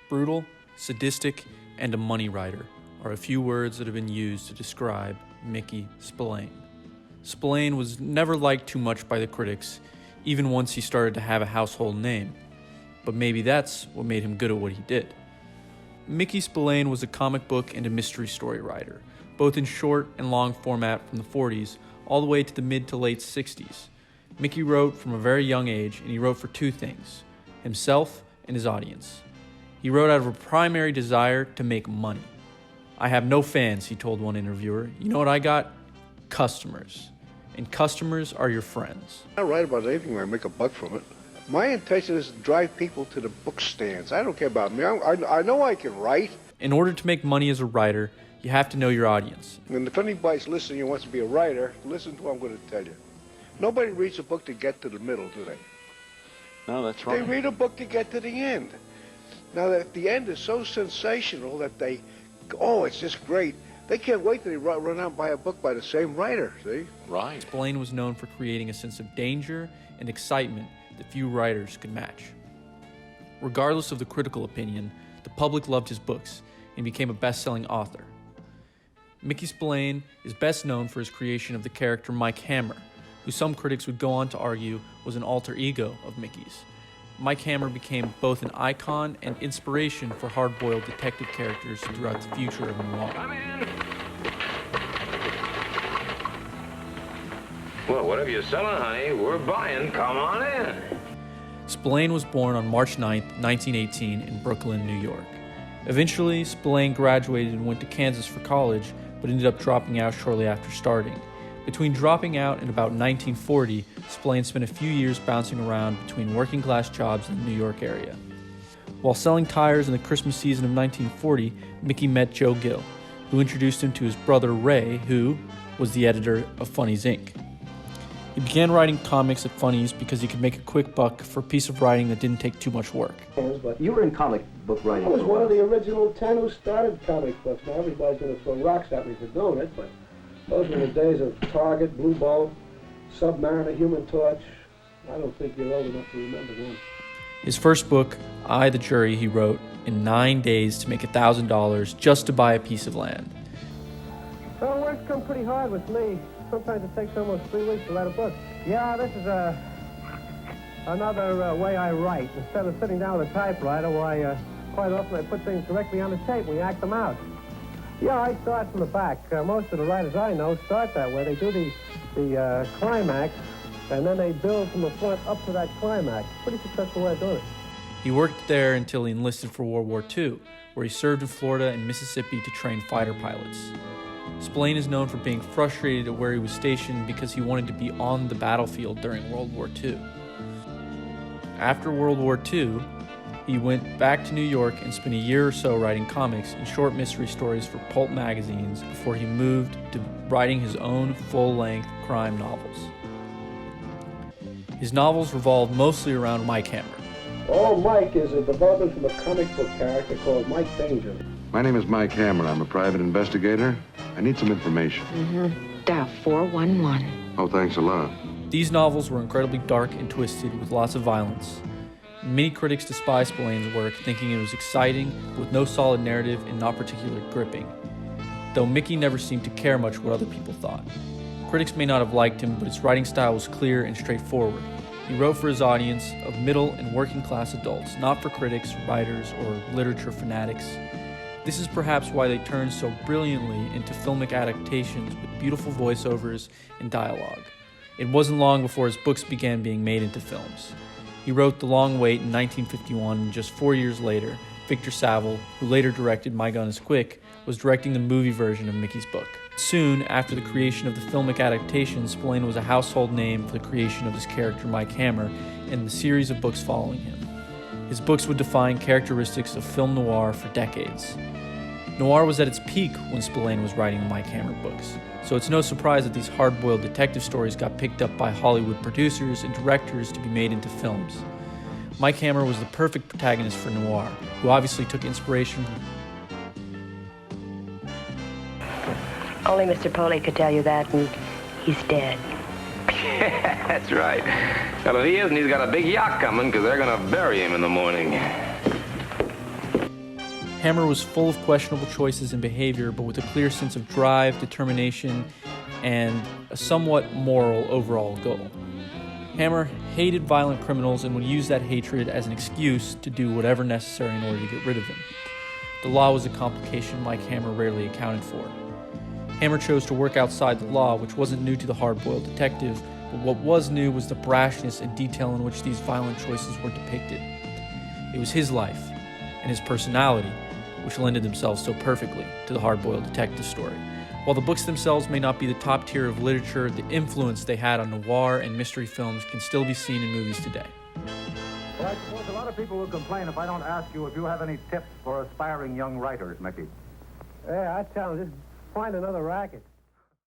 Brutal, sadistic, and a money writer are a few words that have been used to describe Mickey Spillane. Spillane was never liked too much by the critics, even once he started to have a household name. But maybe that's what made him good at what he did. Mickey Spillane was a comic book and a mystery story writer, both in short and long format from the 40s all the way to the mid to late 60s. Mickey wrote from a very young age, and he wrote for two things: himself and his audience. He wrote out of a primary desire to make money. "I have no fans," he told one interviewer. "You know what I got? Customers. And customers are your friends." I write about anything where I make a buck from it. My intention is to drive people to the book stands. I don't care about me. I know I can write. In order to make money as a writer, you have to know your audience. And if anybody's listening and wants to be a writer, listen to what I'm going to tell you. Nobody reads a book to get to the middle, do they? No, that's right. They read a book to get to the end. Now, that the end is so sensational that it's just great. They can't wait till they run out and buy a book by the same writer, see? Right. Spillane was known for creating a sense of danger and excitement that few writers could match. Regardless of the critical opinion, the public loved his books and became a best-selling author. Mickey Spillane is best known for his creation of the character Mike Hammer, who some critics would go on to argue was an alter ego of Mickey's. Mike Hammer became both an icon and inspiration for hard-boiled detective characters throughout the future of noir. Come in. Well, whatever you're selling, honey, we're buying. Come on in. Spillane was born on March 9, 1918 in Brooklyn, New York. Eventually, Spillane graduated and went to Kansas for college, but ended up dropping out shortly after starting. Between dropping out and about 1940, Spillane spent a few years bouncing around between working-class jobs in the New York area. While selling tires in the Christmas season of 1940, Mickey met Joe Gill, who introduced him to his brother Ray, who was the editor of Funnies, Inc. He began writing comics at Funnies because he could make a quick buck for a piece of writing that didn't take too much work. But you were in comic book writing. I was one of the original 10 who started comic books. Now everybody's going to throw rocks at me for doing it, but those were the days of Target, Blue Bolt, Submariner, Human Torch. I don't think you're old enough to remember them. His first book, I, the Jury, he wrote in 9 days to make $1,000 just to buy a piece of land. Well, work's come pretty hard with me. Sometimes it takes almost 3 weeks to write a book. Yeah, this is another way I write. Instead of sitting down with a typewriter, why, quite often I put things directly on the tape when we act them out. Yeah, I start from the back. Most of the writers I know start that way. They do the climax, and then they build from the front up to that climax. Pretty successful way of doing it. He worked there until he enlisted for World War II, where he served in Florida and Mississippi to train fighter pilots. Spillane is known for being frustrated at where he was stationed because he wanted to be on the battlefield during World War II. After World War II, he went back to New York and spent a year or so writing comics and short mystery stories for pulp magazines before he moved to writing his own full-length crime novels. His novels revolved mostly around Mike Hammer. Oh, Mike is a development from a comic book character called Mike Danger. My name is Mike Hammer. I'm a private investigator. I need some information. Dial 411. Oh, thanks a lot. These novels were incredibly dark and twisted with lots of violence. Many critics despise Spillane's work, thinking it was exciting, with no solid narrative and not particularly gripping. Though Mickey never seemed to care much what other people thought. Critics may not have liked him, but his writing style was clear and straightforward. He wrote for his audience of middle and working class adults, not for critics, writers, or literature fanatics. This is perhaps why they turned so brilliantly into filmic adaptations with beautiful voiceovers and dialogue. It wasn't long before his books began being made into films. He wrote The Long Wait in 1951, and just 4 years later, Victor Saville, who later directed My Gun is Quick, was directing the movie version of Mickey's book. Soon after the creation of the filmic adaptation, Spillane was a household name for the creation of his character Mike Hammer and the series of books following him. His books would define characteristics of film noir for decades. Noir was at its peak when Spillane was writing the Mike Hammer books, so it's no surprise that these hard-boiled detective stories got picked up by Hollywood producers and directors to be made into films. Mike Hammer was the perfect protagonist for noir, who obviously took inspiration from... Only Mr. Poley could tell you that, and he's dead. That's right. Well, if he isn't, he's got a big yacht coming because they're going to bury him in the morning. Hammer was full of questionable choices and behavior, but with a clear sense of drive, determination, and a somewhat moral overall goal. Hammer hated violent criminals and would use that hatred as an excuse to do whatever necessary in order to get rid of them. The law was a complication Mike Hammer rarely accounted for. Hammer chose to work outside the law, which wasn't new to the hard-boiled detective, but what was new was the brashness and detail in which these violent choices were depicted. It was his life and his personality which lended themselves so perfectly to the hard-boiled detective story. While the books themselves may not be the top tier of literature, the influence they had on noir and mystery films can still be seen in movies today. Well, I suppose a lot of people will complain if I don't ask you if you have any tips for aspiring young writers, Mickey. Yeah, I tell them, just find another racket.